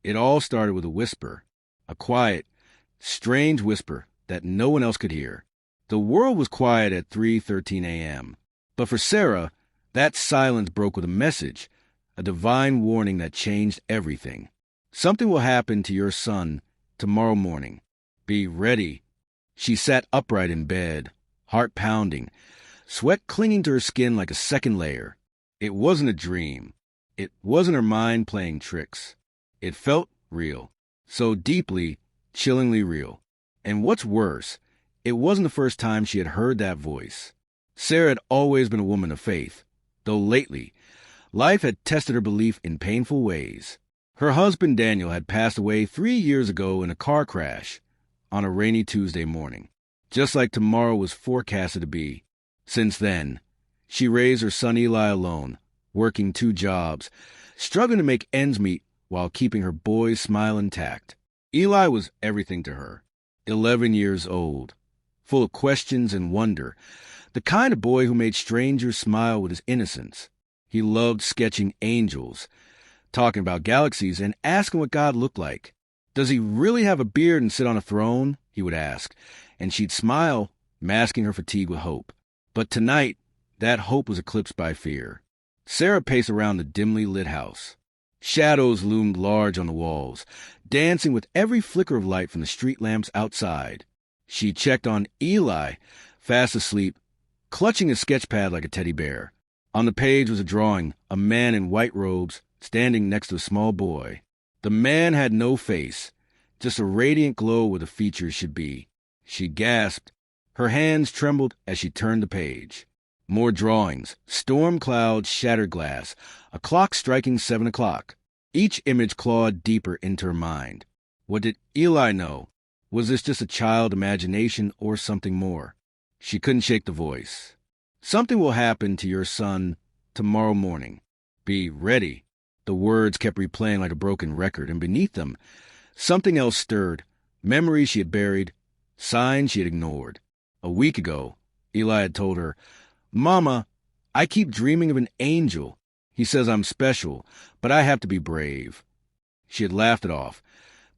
It all started with a whisper, a quiet, strange whisper that no one else could hear. The world was quiet at 3:13 a.m., but for Sarah, that silence broke with a message, a divine warning that changed everything. Something will happen to your son tomorrow morning. Be ready. She sat upright in bed, heart pounding, sweat clinging to her skin like a second layer. It wasn't a dream. It wasn't her mind playing tricks. It felt real, so deeply, chillingly real. And what's worse, it wasn't the first time she had heard that voice. Sarah had always been a woman of faith, though lately, life had tested her belief in painful ways. Her husband Daniel had passed away 3 years ago in a car crash on a rainy Tuesday morning, just like tomorrow was forecasted to be. Since then, she raised her son Eli alone, working 2 jobs, struggling to make ends meet while keeping her boy's smile intact. Eli was everything to her. 11 years old, full of questions and wonder, the kind of boy who made strangers smile with his innocence. He loved sketching angels, talking about galaxies, and asking what God looked like. Does he really have a beard and sit on a throne? He would ask, and she'd smile, masking her fatigue with hope. But tonight, that hope was eclipsed by fear. Sarah paced around the dimly lit house. Shadows loomed large on the walls, dancing with every flicker of light from the street lamps outside. She checked on Eli, fast asleep, clutching his sketch pad like a teddy bear. On the page was a drawing, a man in white robes, standing next to a small boy. The man had no face, just a radiant glow where the features should be. She gasped. Her hands trembled as she turned the page. More drawings, storm clouds, shattered glass, a clock striking 7 o'clock. Each image clawed deeper into her mind. What did Eli know? Was this just a child imagination or something more? She couldn't shake the voice. Something will happen to your son tomorrow morning. Be ready. The words kept replaying like a broken record, and beneath them, something else stirred. Memories she had buried, signs she had ignored. A week ago, Eli had told her, "Mama, I keep dreaming of an angel. He says I'm special, but I have to be brave." She had laughed it off,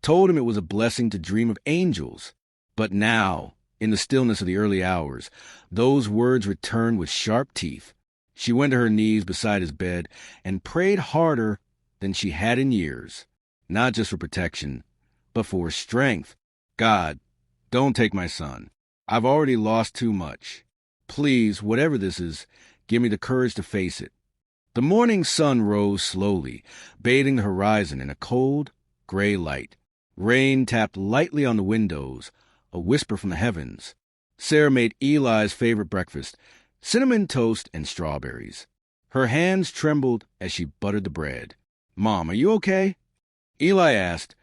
told him it was a blessing to dream of angels. But now, in the stillness of the early hours, those words returned with sharp teeth. She went to her knees beside his bed and prayed harder than she had in years, not just for protection, but for strength. God, don't take my son. I've already lost too much. Please, whatever this is, give me the courage to face it. The morning sun rose slowly, bathing the horizon in a cold, gray light. Rain tapped lightly on the windows, a whisper from the heavens. Sarah made Eli's favorite breakfast, cinnamon toast and strawberries. Her hands trembled as she buttered the bread. "Mom, are you okay?" Eli asked,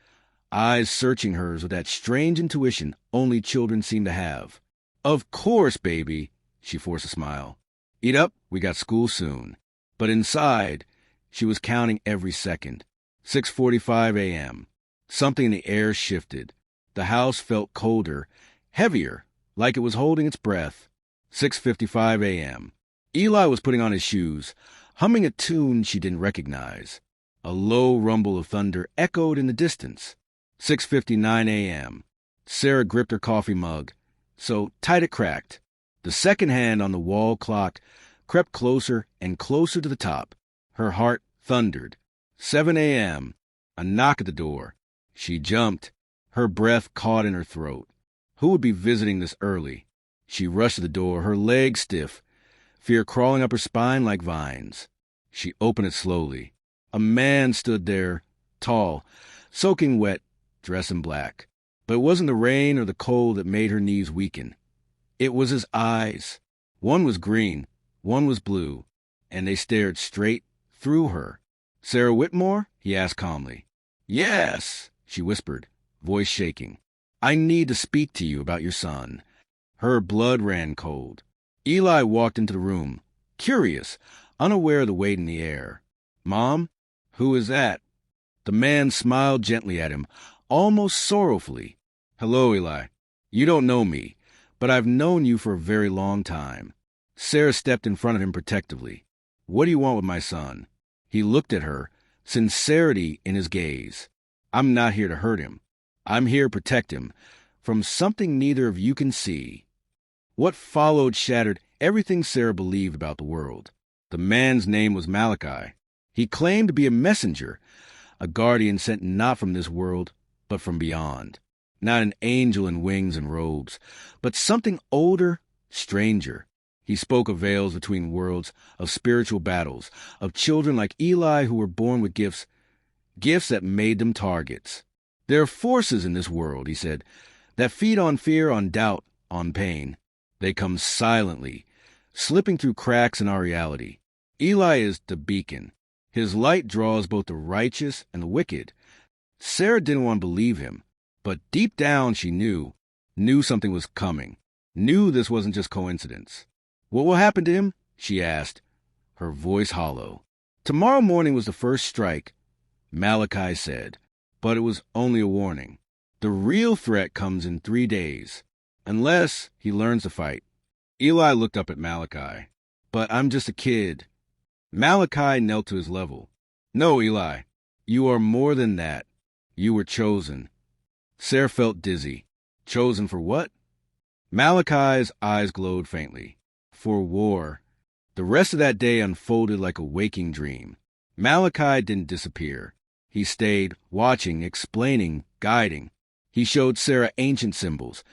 eyes searching hers with that strange intuition only children seem to have. "Of course, baby," she forced a smile. "Eat up, we got school soon." But inside, she was counting every second. 6:45 a.m. Something in the air shifted. The house felt colder, heavier, like it was holding its breath. 6:55 a.m. Eli was putting on his shoes, humming a tune she didn't recognize. A low rumble of thunder echoed in the distance. 6:59 a.m. Sarah gripped her coffee mug, so tight it cracked. The second hand on the wall clock crept closer and closer to the top. Her heart thundered. 7 a.m. A knock at the door. She jumped, her breath caught in her throat. Who would be visiting this early? She rushed to the door, her legs stiff, fear crawling up her spine like vines. She opened it slowly. A man stood there, tall, soaking wet, dressed in black. But it wasn't the rain or the cold that made her knees weaken. It was his eyes. One was green, one was blue, and they stared straight through her. "Sarah Whitmore?" he asked calmly. "Yes," she whispered, voice shaking. "I need to speak to you about your son." Her blood ran cold. Eli walked into the room, curious, unaware of the weight in the air. "Mom, who is that?" The man smiled gently at him, almost sorrowfully. "Hello, Eli. You don't know me, but I've known you for a very long time." Sarah stepped in front of him protectively. "What do you want with my son?" He looked at her, sincerity in his gaze. I'm not here to hurt him. I'm here to protect him from something neither of you can see. What followed shattered everything Sarah believed about the world. The man's name was Malachi. He claimed to be a messenger, a guardian sent not from this world, but from beyond. Not an angel in wings and robes, but something older, stranger. He spoke of veils between worlds, of spiritual battles, of children like Eli who were born with gifts that made them targets. There are forces in this world, he said, that feed on fear, on doubt, on pain. They come silently, slipping through cracks in our reality. Eli is the beacon. His light draws both the righteous and the wicked. Sarah didn't want to believe him, but deep down she knew something was coming, knew this wasn't just coincidence. What will happen to him? She asked, her voice hollow. Tomorrow morning was the first strike, Malachi said, but it was only a warning. The real threat comes in 3 days, unless he learns to fight. Eli looked up at Malachi. But I'm just a kid. Malachi knelt to his level. No, Eli, you are more than that. You were chosen. Sarah felt dizzy. Chosen for what? Malachi's eyes glowed faintly. For war. The rest of that day unfolded like a waking dream. Malachi didn't disappear. He stayed, watching, explaining, guiding. He showed Sarah ancient symbols,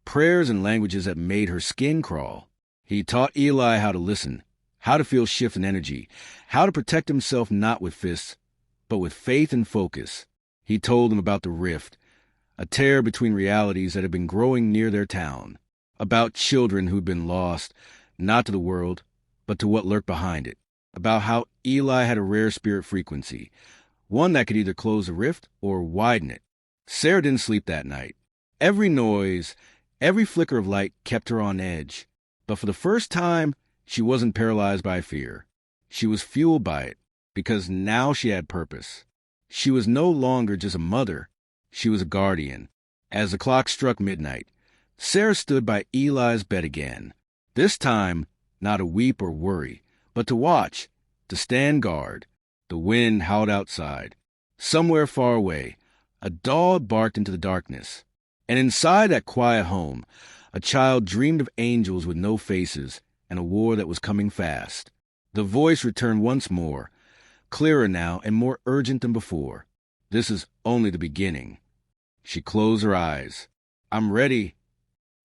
prayers and languages that made her skin crawl. He taught Eli how to listen, how to feel shift in energy, how to protect himself not with fists, but with faith and focus. He told him about the rift, a tear between realities that had been growing near their town, about children who'd been lost, not to the world, but to what lurked behind it, about how Eli had a rare spirit frequency, one that could either close the rift or widen it. Sarah didn't sleep that night. Every noise, every flicker of light kept her on edge. But for the first time, she wasn't paralyzed by fear. She was fueled by it, because now she had purpose. She was no longer just a mother. She was a guardian. As the clock struck midnight, Sarah stood by Eli's bed again. This time, not to weep or worry, but to watch, to stand guard. The wind howled outside. Somewhere far away, a dog barked into the darkness. And inside that quiet home, a child dreamed of angels with no faces and a war that was coming fast. The voice returned once more, clearer now and more urgent than before. This is only the beginning. She closed her eyes. I'm ready.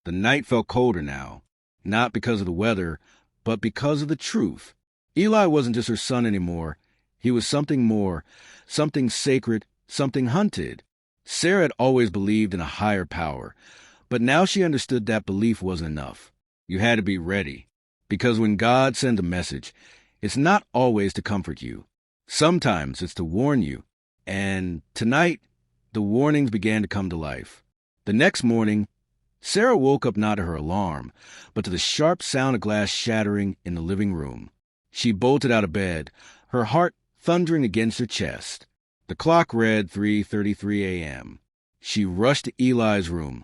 The night felt colder now, not because of the weather, but because of the truth. Eli wasn't just her son anymore. He was something more, something sacred, something hunted. Sarah had always believed in a higher power, but now she understood that belief wasn't enough. You had to be ready, because when God sends a message, it's not always to comfort you. Sometimes it's to warn you. And tonight, the warnings began to come to life. The next morning, Sarah woke up not to her alarm, but to the sharp sound of glass shattering in the living room. She bolted out of bed, her heart thundering against her chest. The clock read 3:33 a.m. She rushed to Eli's room.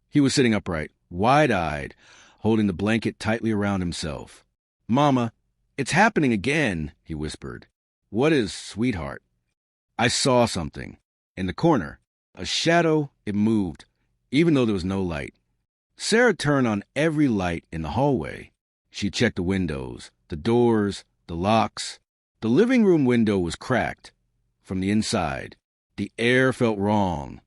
He was sitting upright, wide-eyed, holding the blanket tightly around himself. "Mama, it's happening again," he whispered. "What is, sweetheart?" I saw something. In the corner. A shadow, it moved, even though there was no light. Sarah turned on every light in the hallway. She checked the windows, the doors, the locks. The living room window was cracked. From the inside, the air felt wrong.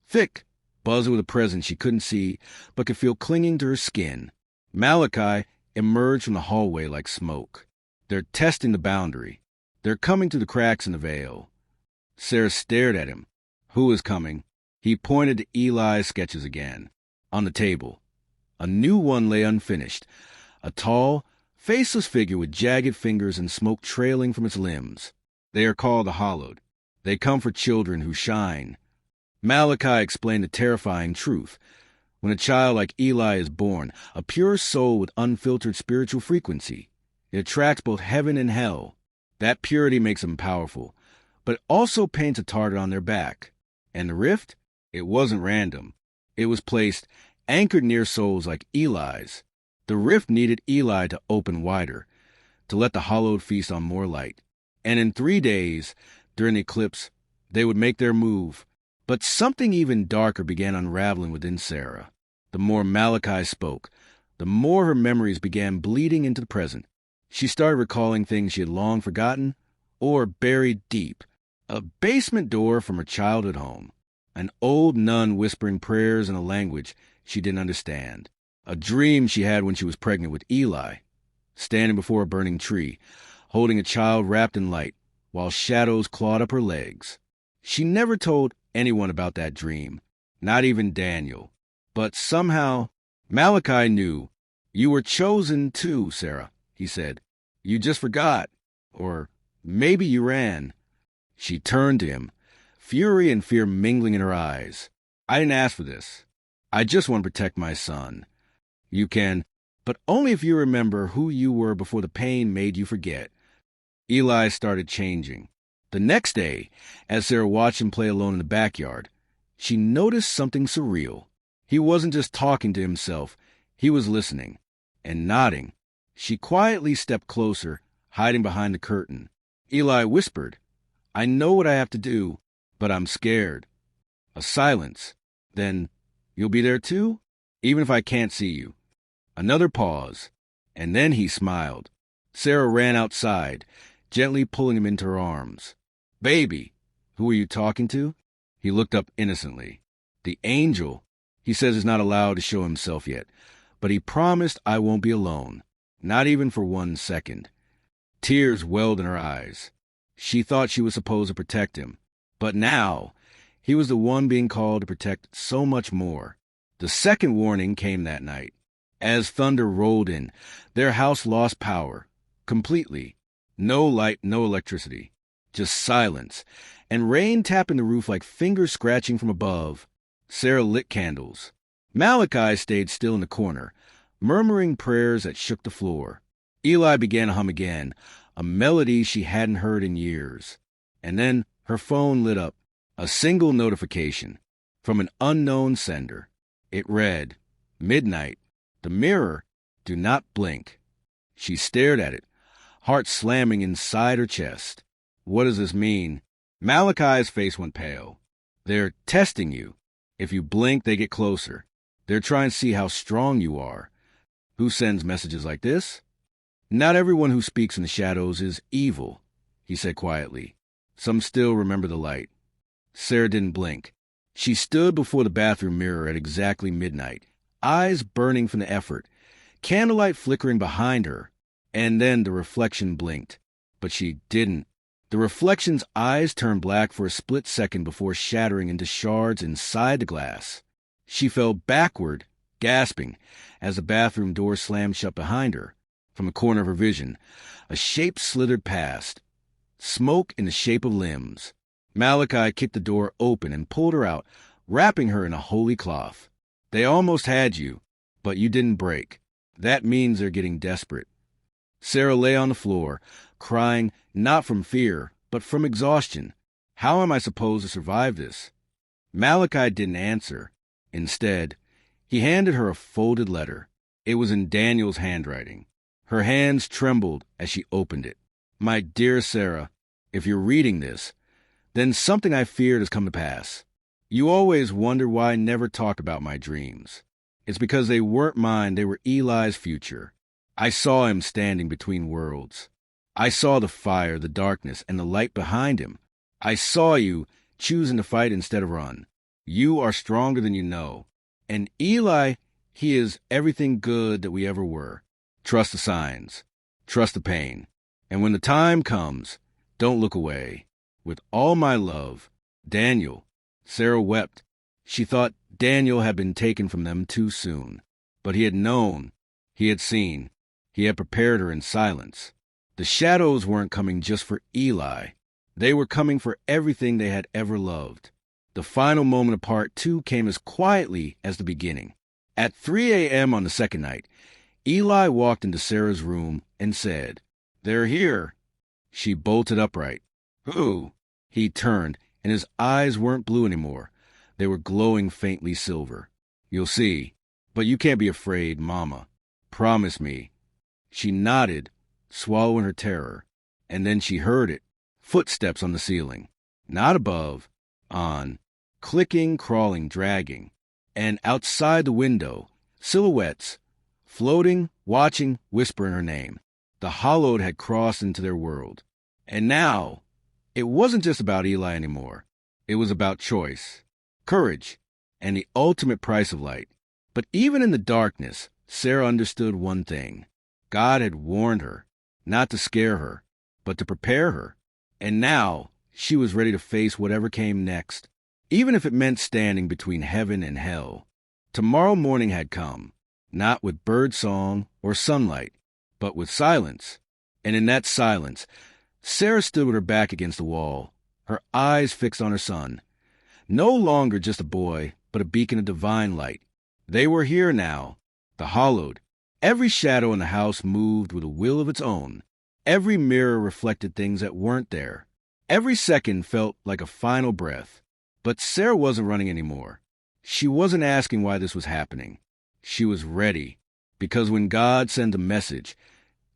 Thick, buzzing with a presence she couldn't see, but could feel clinging to her skin. Malachi emerged from the hallway like smoke. They're testing the boundary. They're coming through the cracks in the veil. Sarah stared at him. Who is coming? He pointed to Eli's sketches again. On the table. A new one lay unfinished. A tall, faceless figure with jagged fingers and smoke trailing from its limbs. They are called the Hallowed. They come for children who shine. Malachi explained the terrifying truth. When a child like Eli is born, a pure soul with unfiltered spiritual frequency, it attracts both heaven and hell. That purity makes them powerful, but it also paints a target on their back. And the rift? It wasn't random. It was placed, anchored near souls like Eli's. The rift needed Eli to open wider, to let the Hallowed feast on more light. And in 3 days, during the eclipse, they would make their move, But something even darker began unraveling within Sarah. The more Malachi spoke, the more her memories began bleeding into the present. She started recalling things she had long forgotten or buried deep. A basement door from her childhood home. An old nun whispering prayers in a language she didn't understand. A dream she had when she was pregnant with Eli, standing before a burning tree, holding a child wrapped in light, while shadows clawed up her legs. She never told anyone about that dream, not even Daniel. But somehow, Malachi knew. You were chosen too, Sarah, he said. You just forgot. Or maybe you ran. She turned to him, fury and fear mingling in her eyes. I didn't ask for this. I just want to protect my son. You can, but only if you remember who you were before the pain made you forget. Eli started changing. The next day, as Sarah watched him play alone in the backyard, she noticed something surreal. He wasn't just talking to himself, he was listening and nodding. She quietly stepped closer, hiding behind the curtain. Eli whispered, I know what I have to do, but I'm scared. A silence. Then, you'll be there too? Even if I can't see you. Another pause, and then he smiled. Sarah ran outside, gently pulling him into her arms. Baby, who are you talking to? He looked up innocently. The angel. He says he's not allowed to show himself yet, but he promised I won't be alone, not even for 1 second. Tears welled in her eyes. She thought she was supposed to protect him, but now he was the one being called to protect so much more. The second warning came that night. As thunder rolled in, their house lost power. Completely. No light, no electricity. Just silence. And rain tapping the roof like fingers scratching from above. Sarah lit candles. Malachi stayed still in the corner, murmuring prayers that shook the floor. Eli began to hum again, a melody she hadn't heard in years. And then her phone lit up. A single notification from an unknown sender. It read, Midnight. The mirror. Do not blink. She stared at it, heart slamming inside her chest. What does this mean? Malachi's face went pale. They're testing you. If you blink, they get closer. They're trying to see how strong you are. Who sends messages like this? Not everyone who speaks in the shadows is evil, he said quietly. Some still remember the light. Sarah didn't blink. She stood before the bathroom mirror at exactly midnight, eyes burning from the effort, candlelight flickering behind her, and then the reflection blinked. But she didn't. The reflection's eyes turned black for a split second before shattering into shards inside the glass. She fell backward, gasping, as the bathroom door slammed shut behind her. From the corner of her vision, a shape slithered past. Smoke in the shape of limbs. Malachi kicked the door open and pulled her out, wrapping her in a holy cloth. They almost had you, but you didn't break. That means they're getting desperate. Sarah lay on the floor, crying not from fear, but from exhaustion. How am I supposed to survive this? Malachi didn't answer. Instead, he handed her a folded letter. It was in Daniel's handwriting. Her hands trembled as she opened it. My dear Sarah, if you're reading this, then something I feared has come to pass. You always wonder why I never talk about my dreams. It's because they weren't mine, they were Eli's future. I saw him standing between worlds. I saw the fire, the darkness, and the light behind him. I saw you choosing to fight instead of run. You are stronger than you know. And Eli, he is everything good that we ever were. Trust the signs. Trust the pain. And when the time comes, don't look away. With all my love, Daniel. Sarah wept. She thought Daniel had been taken from them too soon. But he had known. He had seen. He had prepared her in silence. The shadows weren't coming just for Eli. They were coming for everything they had ever loved. The final moment of part 2 came as quietly as the beginning. At 3 a.m. on the second night, Eli walked into Sarah's room and said, They're here. She bolted upright. Who? He turned, and his eyes weren't blue anymore. They were glowing faintly silver. You'll see. But you can't be afraid, Mama. Promise me. She nodded, swallowing her terror. And then she heard it. Footsteps on the ceiling. Not above. On. clicking, crawling, dragging. And outside the window, silhouettes, floating, watching, whispering her name. The hallowed had crossed into their world. And now, it wasn't just about Eli anymore. It was about choice, courage, and the ultimate price of light. But even in the darkness, Sarah understood one thing. God had warned her, not to scare her, but to prepare her. And now, she was ready to face whatever came next, even if it meant standing between heaven and hell. Tomorrow morning had come, not with bird song or sunlight, but with silence. And in that silence, Sarah stood with her back against the wall, her eyes fixed on her son. No longer just a boy, but a beacon of divine light. They were here now, the hallowed. Every shadow in the house moved with a will of its own. Every mirror reflected things that weren't there. Every second felt like a final breath. But Sarah wasn't running anymore. She wasn't asking why this was happening. She was ready, because when God sends a message,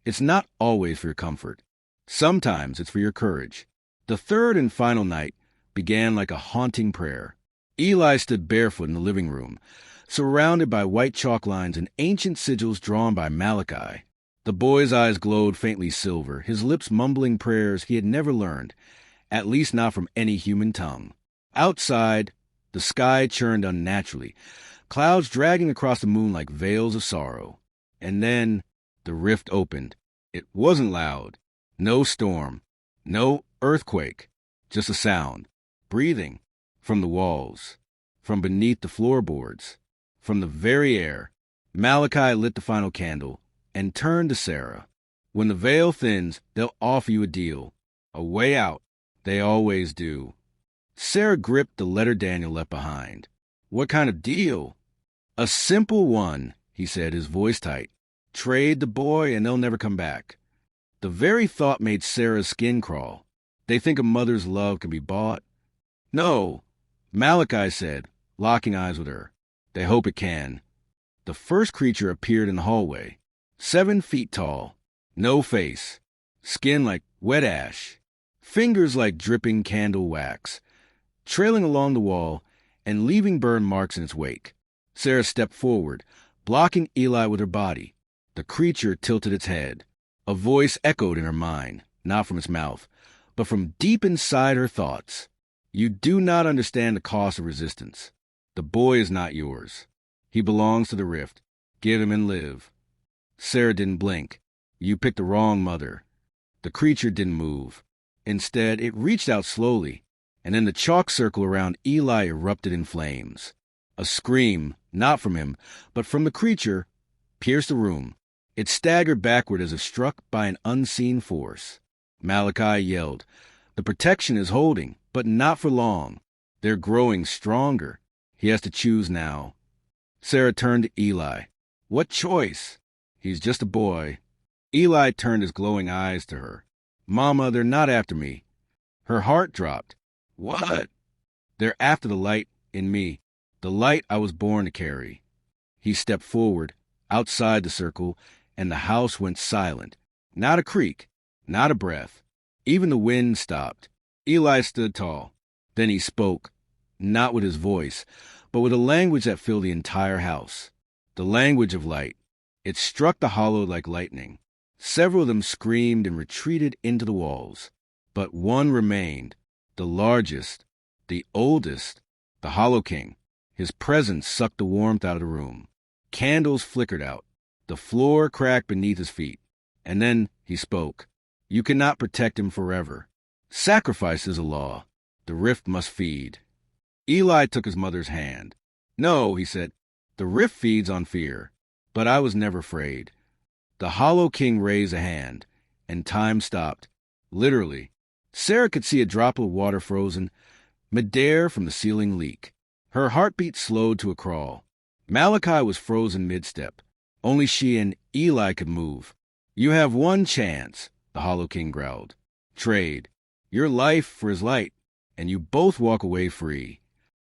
it's not always for your comfort. Sometimes it's for your courage. The third and final night began like a haunting prayer. Eli stood barefoot in the living room, surrounded by white chalk lines and ancient sigils drawn by Malachi. The boy's eyes glowed faintly silver, his lips mumbling prayers he had never learned, at least not from any human tongue. Outside, the sky churned unnaturally, clouds dragging across the moon like veils of sorrow. And then the rift opened. It wasn't loud. No storm. No earthquake. Just a sound. Breathing. From the walls. From beneath the floorboards. From the very air. Malachi lit the final candle and turned to Sarah. When the veil thins, they'll offer you a deal. A way out. They always do. Sarah gripped the letter Daniel left behind. What kind of deal? A simple one, he said, his voice tight. Trade the boy and they'll never come back. The very thought made Sarah's skin crawl. They think a mother's love can be bought? No, Malachi said, locking eyes with her. They hope it can. The first creature appeared in the hallway. 7 feet tall. No face. Skin like wet ash. Fingers like dripping candle wax. Trailing along the wall and leaving burn marks in its wake. Sarah stepped forward, blocking Eli with her body. The creature tilted its head. A voice echoed in her mind, not from its mouth, but from deep inside her thoughts. You do not understand the cost of resistance. The boy is not yours. He belongs to the rift. Give him and live. Sarah didn't blink. You picked the wrong mother. The creature didn't move. Instead, it reached out slowly, and then the chalk circle around Eli erupted in flames. A scream, not from him, but from the creature, pierced the room. It staggered backward as if struck by an unseen force. Malachi yelled, The protection is holding, but not for long. They're growing stronger. He has to choose now. Sarah turned to Eli. What choice? He's just a boy. Eli turned his glowing eyes to her. Mama, they're not after me. Her heart dropped. What? They're after the light in me, the light I was born to carry. He stepped forward, outside the circle, and the house went silent. Not a creak, not a breath. Even the wind stopped. Eli stood tall. Then he spoke, not with his voice, but with a language that filled the entire house. The language of light. It struck the hollow like lightning. Several of them screamed and retreated into the walls. But one remained, the largest, the oldest, the Hollow King. His presence sucked the warmth out of the room. Candles flickered out. The floor cracked beneath his feet. And then he spoke. You cannot protect him forever. Sacrifice is a law. The rift must feed. Eli took his mother's hand. No, he said, the rift feeds on fear. But I was never afraid. The Hollow King raised a hand, and time stopped. Literally. Sarah could see a drop of water frozen midair from the ceiling leak. Her heartbeat slowed to a crawl. Malachi was frozen mid-step. Only she and Eli could move. You have one chance, the Hollow King growled. Trade. Your life for his light, and you both walk away free.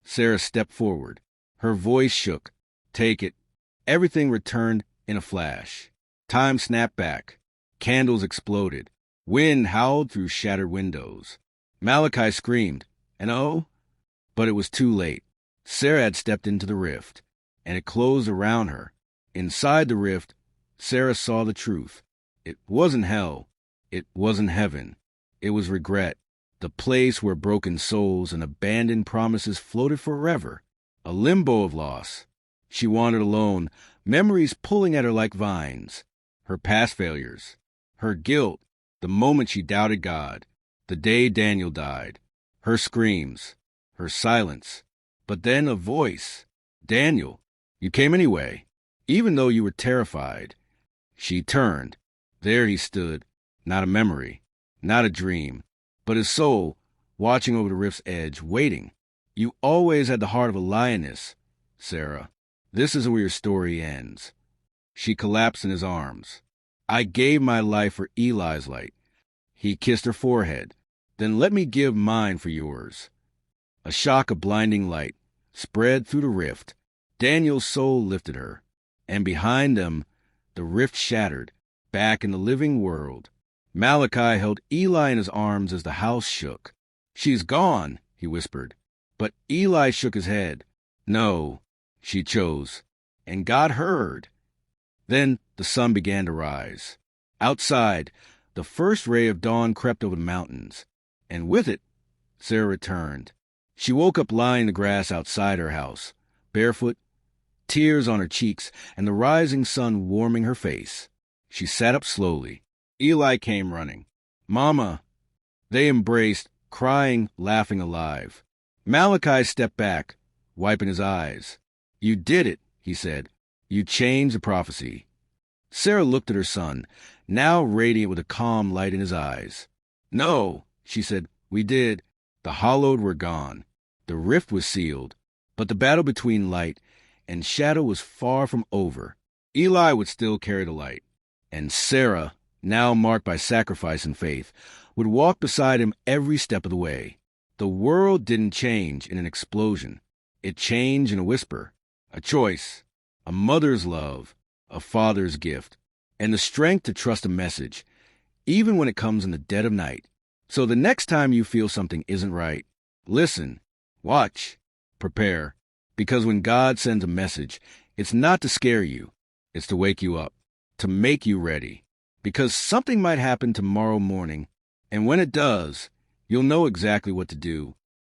Sarah stepped forward. Her voice shook. Take it. Everything returned in a flash. Time snapped back. Candles exploded. Wind howled through shattered windows. Malachi screamed, and oh, But it was too late. Sarah had stepped into the rift, and it closed around her. Inside the rift, Sarah saw the truth. It wasn't hell. It wasn't heaven. It was regret, the place where broken souls and abandoned promises floated forever, a limbo of loss. She wandered alone, memories pulling at her like vines, her past failures, her guilt, the moment she doubted God, the day Daniel died, her screams, her silence. But then a voice. Daniel, you came anyway, even though you were terrified. She turned. There he stood, not a memory, not a dream, but his soul, watching over the rift's edge, waiting. You always had the heart of a lioness, Sarah. This is where your story ends. She collapsed in his arms. I gave my life for Eli's light. He kissed her forehead. Then let me give mine for yours. A shock of blinding light spread through the rift. Daniel's soul lifted her, and behind them, the rift shattered, back in the living world. Malachi held Eli in his arms as the house shook. She's gone, he whispered. But Eli shook his head. No, she chose. And God heard. Then the sun began to rise. Outside, the first ray of dawn crept over the mountains. And with it, Sarah returned. She woke up lying in the grass outside her house, barefoot, tears on her cheeks, and the rising sun warming her face. She sat up slowly. Eli came running. Mama! They embraced, crying, laughing, alive. Malachi stepped back, wiping his eyes. You did it, he said. You changed the prophecy. Sarah looked at her son, now radiant with a calm light in his eyes. No, she said, we did. The hallowed were gone. The rift was sealed. But the battle between light and shadow was far from over. Eli would still carry the light. And Sarah, now marked by sacrifice and faith, would walk beside him every step of the way. The world didn't change in an explosion. It changed in a whisper, a choice, a mother's love, a father's gift, and the strength to trust a message, even when it comes in the dead of night. So the next time you feel something isn't right, listen, watch, prepare, because when God sends a message, it's not to scare you, it's to wake you up, to make you ready, because something might happen tomorrow morning, and when it does, you'll know exactly what to do,